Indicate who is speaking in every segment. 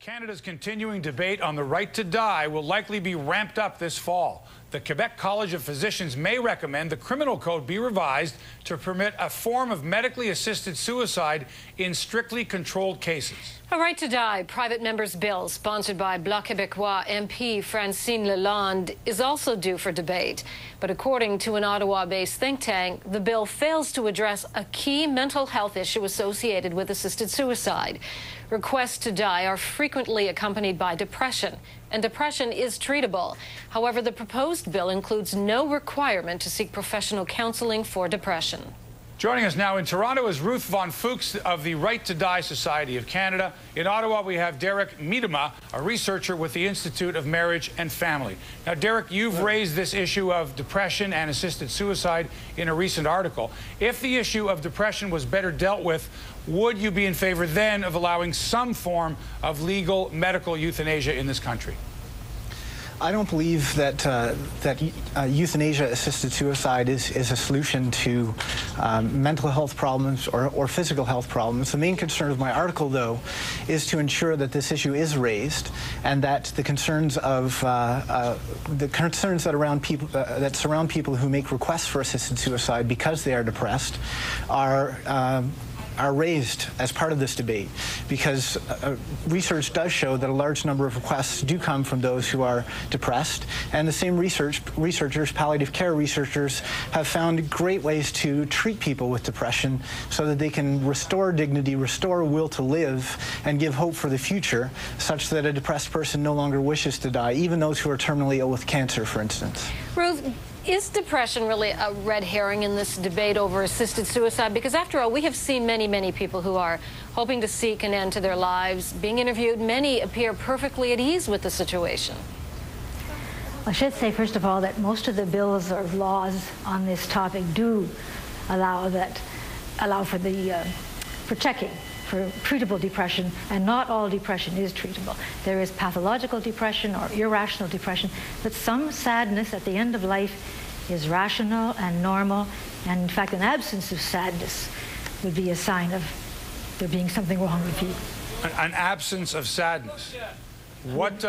Speaker 1: Canada's continuing debate on the right to die will likely be ramped up this fall. The Quebec College of Physicians may recommend the criminal code be revised to permit a form of medically assisted suicide in strictly controlled cases.
Speaker 2: A right to die private member's bill, sponsored by Bloc Québécois MP Francine Lalonde, is also due for debate. But according to an Ottawa-based think tank, the bill fails to address a key mental health issue associated with assisted suicide. Requests to die are frequently accompanied by depression, and depression is treatable. However, the proposed bill includes no requirement to seek professional counseling for depression.
Speaker 1: Joining us now in Toronto is Ruth Von Fuchs of the Right to Die Society of Canada. In Ottawa, we have Derek Miedema, a researcher with the Institute of Marriage and Family. Now, Derek, you've raised this issue of depression and assisted suicide in a recent article. If the issue of depression was better dealt with, would you be in favor then of allowing some form of legal medical euthanasia in this country?
Speaker 3: I don't believe that euthanasia-assisted suicide is a solution to mental health problems or physical health problems. The main concern of my article, though, is to ensure that this issue is raised and that the concerns of that surround people who make requests for assisted suicide because they are depressed are raised as part of this debate, because research does show that a large number of requests do come from those who are depressed, and the same researchers, palliative care researchers, have found great ways to treat people with depression so that they can restore dignity, restore will to live, and give hope for the future, such that a depressed person no longer wishes to die, even those who are terminally ill with cancer, for instance.
Speaker 2: Ruth, is depression really a red herring in this debate over assisted suicide? Because after all, we have seen many people who are hoping to seek an end to their lives being interviewed. Many appear perfectly at ease with the situation.
Speaker 4: I should say, first of all, that most of the bills or laws on this topic do allow for checking for treatable depression, and not all depression is treatable. There is pathological depression or irrational depression, but some sadness at the end of life is rational and normal, and in fact an absence of sadness would be a sign of there being something wrong with you.
Speaker 1: An absence of sadness. What,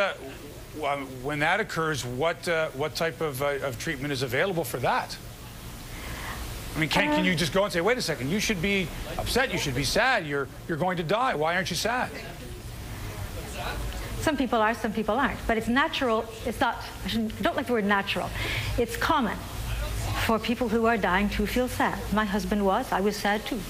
Speaker 1: when that occurs, what type of treatment is available for that? I mean, can you just go and say, wait a second, you should be upset, you should be sad, you're going to die, why aren't you sad?
Speaker 4: Some people are, some people aren't. But it's natural, it's not, I don't like the word natural. It's common for people who are dying to feel sad. My husband was, I was sad too.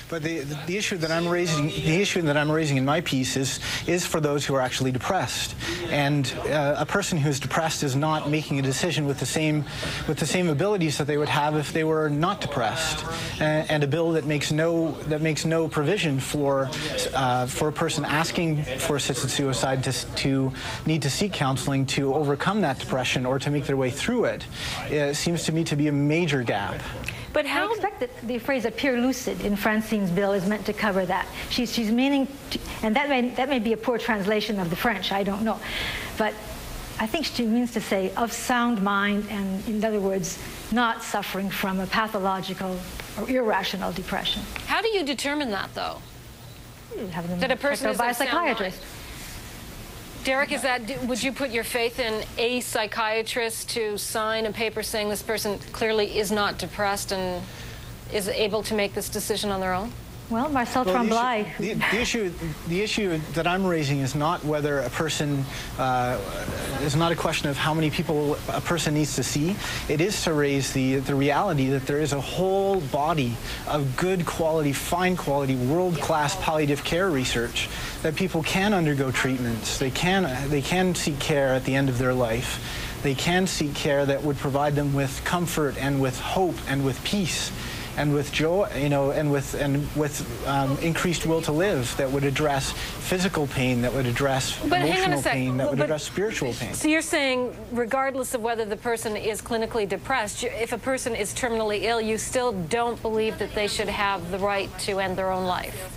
Speaker 3: But the issue that I'm raising in my piece is for those who are actually depressed, and a person who is depressed is not making a decision with the same abilities that they would have if they were not depressed, and a bill that makes no provision for a person asking for assisted suicide to need to seek counseling to overcome that depression or to make their way through it. It seems to me to be a major gap.
Speaker 2: But how?
Speaker 4: I expect that the phrase appear lucid in Francine's bill is meant to cover that. She's meaning, and that may be a poor translation of the French, I don't know. But I think she means to say of sound mind, and in other words, not suffering from a pathological or irrational depression.
Speaker 2: How do you determine that, though?
Speaker 4: That a person is by a psychiatrist.
Speaker 2: Derek, would you put your faith in a psychiatrist to sign a paper saying this person clearly is not depressed and is able to make this decision on their own?
Speaker 4: Well, Marcel Tremblay.
Speaker 3: The issue that I'm raising is not whether a person, is not a question of how many people a person needs to see. It is to raise the reality that there is a whole body of good quality, fine quality, world-class palliative care research that people can undergo treatments. They can seek care at the end of their life. They can seek care that would provide them with comfort and with hope and with peace and with joy, and with increased will to live, that would address physical pain, that would address emotional pain, that would address spiritual pain.
Speaker 2: So you're saying, regardless of whether the person is clinically depressed, if a person is terminally ill, you still don't believe that they should have the right to end their own life?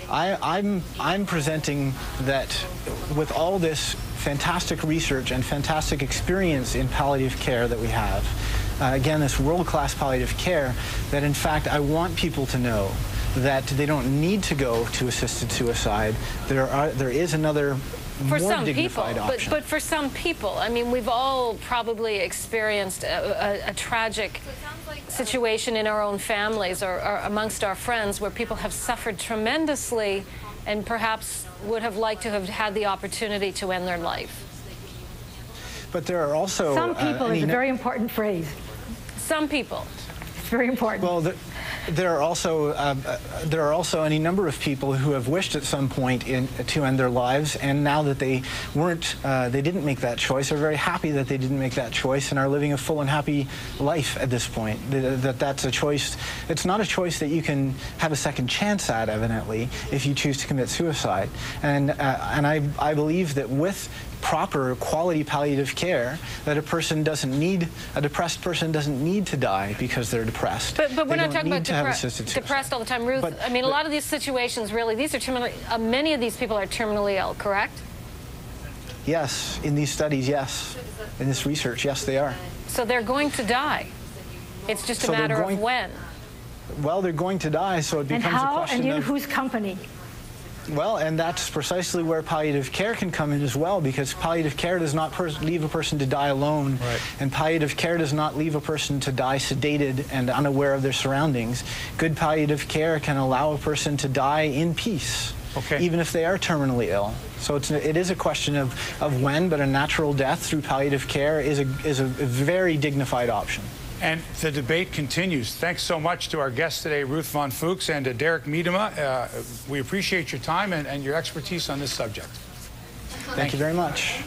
Speaker 3: I'm presenting that with all this fantastic research and fantastic experience in palliative care that we have, again, this world-class palliative care, that in fact I want people to know that they don't need to go to assisted suicide, there is another
Speaker 2: for
Speaker 3: more
Speaker 2: some
Speaker 3: dignified
Speaker 2: people,
Speaker 3: option.
Speaker 2: but for some people, I mean, we've all probably experienced a tragic situation in our own families or amongst our friends where people have suffered tremendously and perhaps would have liked to have had the opportunity to end their life.
Speaker 3: But there are also...
Speaker 4: Some people is a very important phrase.
Speaker 2: Some people.
Speaker 4: It's very important.
Speaker 3: Well, there are also any number of people who have wished at some point to end their lives, and now that they didn't make that choice, are very happy that they didn't make that choice and are living a full and happy life at this point. That's a choice. It's not a choice that you can have a second chance at, evidently, if you choose to commit suicide. And I believe that with proper quality palliative care, that a depressed person doesn't need to die because they're depressed.
Speaker 2: But we're not talking about
Speaker 3: depressed
Speaker 2: all the time, Ruth. I mean, a lot of these situations, really, these are many of these people are terminally ill, correct?
Speaker 3: Yes, in these studies, yes. In this research, yes, they are.
Speaker 2: So they're going to die. It's just a matter of when.
Speaker 3: Well, they're going to die, so it becomes a question
Speaker 4: and in whose company?
Speaker 3: Well, and that's precisely where palliative care can come in as well, because palliative care does not leave a person to die alone,
Speaker 1: right.
Speaker 3: And palliative care does not leave a person to die sedated and unaware of their surroundings. Good palliative care can allow a person to die in peace, even if they are terminally ill. So it is a question of when, but a natural death through palliative care is a very dignified option.
Speaker 1: And the debate continues. Thanks so much to our guests today, Ruth von Fuchs and Derek Miedema. We appreciate your time and your expertise on this subject.
Speaker 3: Thank you very much.